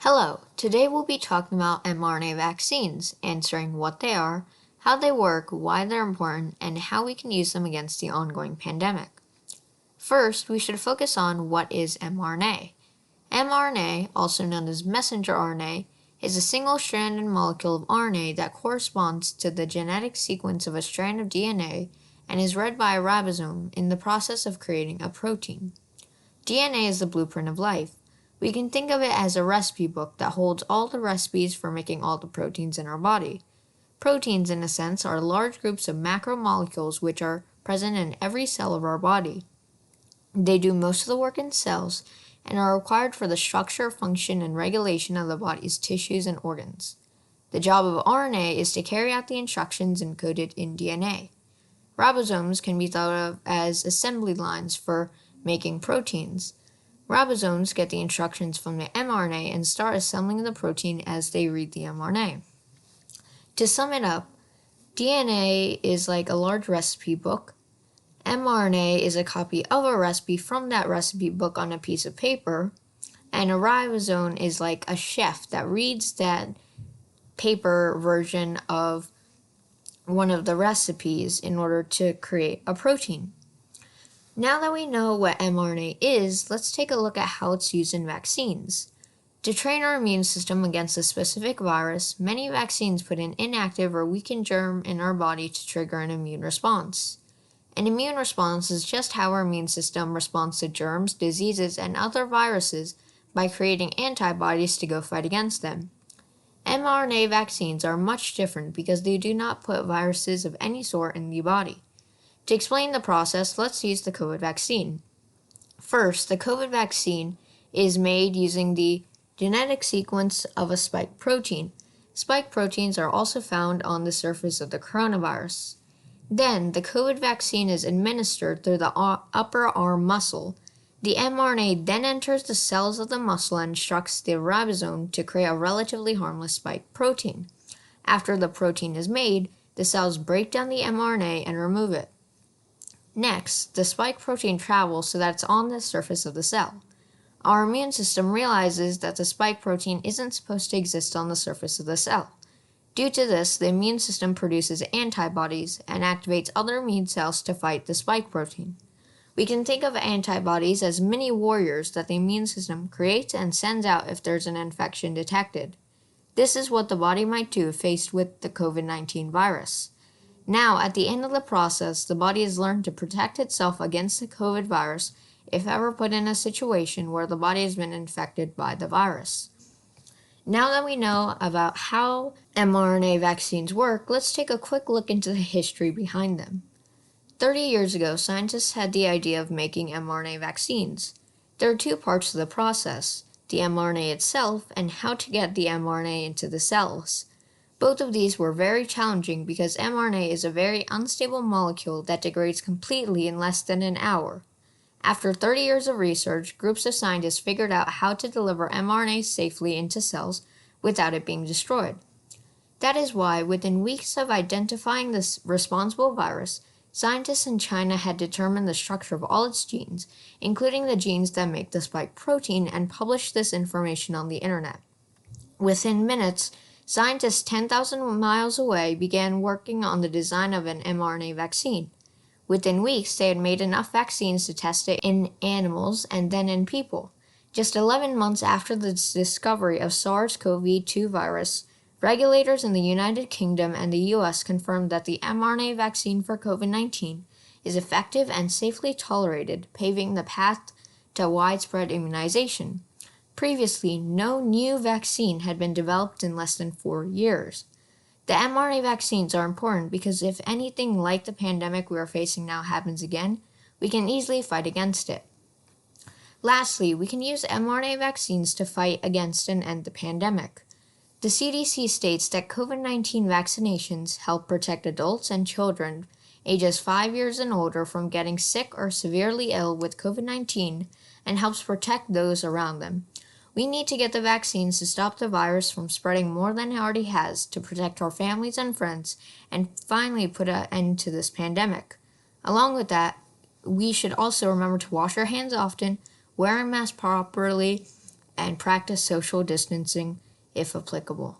Hello, today we'll be talking about mRNA vaccines, answering what they are, how they work, why they're important, and how we can use them against the ongoing pandemic. First, we should focus on what is mRNA. mRNA, also known as messenger RNA, is a single-stranded molecule of RNA that corresponds to the genetic sequence of a strand of DNA and is read by a ribosome in the process of creating a protein. DNA is the blueprint of life. We can think of it as a recipe book that holds all the recipes for making all the proteins in our body. Proteins, in a sense, are large groups of macromolecules which are present in every cell of our body. They do most of the work in cells and are required for the structure, function, and regulation of the body's tissues and organs. The job of RNA is to carry out the instructions encoded in DNA. Ribosomes can be thought of as assembly lines for making proteins. Ribosomes get the instructions from the mRNA and start assembling the protein as they read the mRNA. To sum it up, DNA is like a large recipe book. mRNA is a copy of a recipe from that recipe book on a piece of paper, and a ribosome is like a chef that reads that paper version of one of the recipes in order to create a protein. Now that we know what mRNA is, let's take a look at how it's used in vaccines. To train our immune system against a specific virus, many vaccines put an inactive or weakened germ in our body to trigger an immune response. An immune response is just how our immune system responds to germs, diseases, and other viruses by creating antibodies to go fight against them. mRNA vaccines are much different because they do not put viruses of any sort in the body. To explain the process, let's use the COVID vaccine. First, the COVID vaccine is made using the genetic sequence of a spike protein. Spike proteins are also found on the surface of the coronavirus. Then, the COVID vaccine is administered through the upper arm muscle. The mRNA then enters the cells of the muscle and instructs the ribosome to create a relatively harmless spike protein. After the protein is made, the cells break down the mRNA and remove it. Next, the spike protein travels so that it's on the surface of the cell. Our immune system realizes that the spike protein isn't supposed to exist on the surface of the cell. Due to this, the immune system produces antibodies and activates other immune cells to fight the spike protein. We can think of antibodies as mini warriors that the immune system creates and sends out if there's an infection detected. This is what the body might do faced with the COVID-19 virus. Now, at the end of the process, the body has learned to protect itself against the COVID virus if ever put in a situation where the body has been infected by the virus. Now that we know about how mRNA vaccines work, let's take a quick look into the history behind them. 30 years ago, scientists had the idea of making mRNA vaccines. There are two parts to the process, the mRNA itself and how to get the mRNA into the cells. Both of these were very challenging because mRNA is a very unstable molecule that degrades completely in less than an hour. After 30 years of research, groups of scientists figured out how to deliver mRNA safely into cells without it being destroyed. That is why, within weeks of identifying this responsible virus, scientists in China had determined the structure of all its genes, including the genes that make the spike protein, and published this information on the internet. Within minutes, scientists 10,000 miles away began working on the design of an mRNA vaccine. Within weeks, they had made enough vaccines to test it in animals and then in people. Just 11 months after the discovery of SARS-CoV-2 virus, regulators in the United Kingdom and the US confirmed that the mRNA vaccine for COVID-19 is effective and safely tolerated, paving the path to widespread immunization. Previously, no new vaccine had been developed in less than 4 years. The mRNA vaccines are important because if anything like the pandemic we are facing now happens again, we can easily fight against it. Lastly, we can use mRNA vaccines to fight against and end the pandemic. The CDC states that COVID-19 vaccinations help protect adults and children ages 5 years and older from getting sick or severely ill with COVID-19 and helps protect those around them. We need to get the vaccines to stop the virus from spreading more than it already has, to protect our families and friends, and finally put an end to this pandemic. Along with that, we should also remember to wash our hands often, wear a mask properly, and practice social distancing if applicable.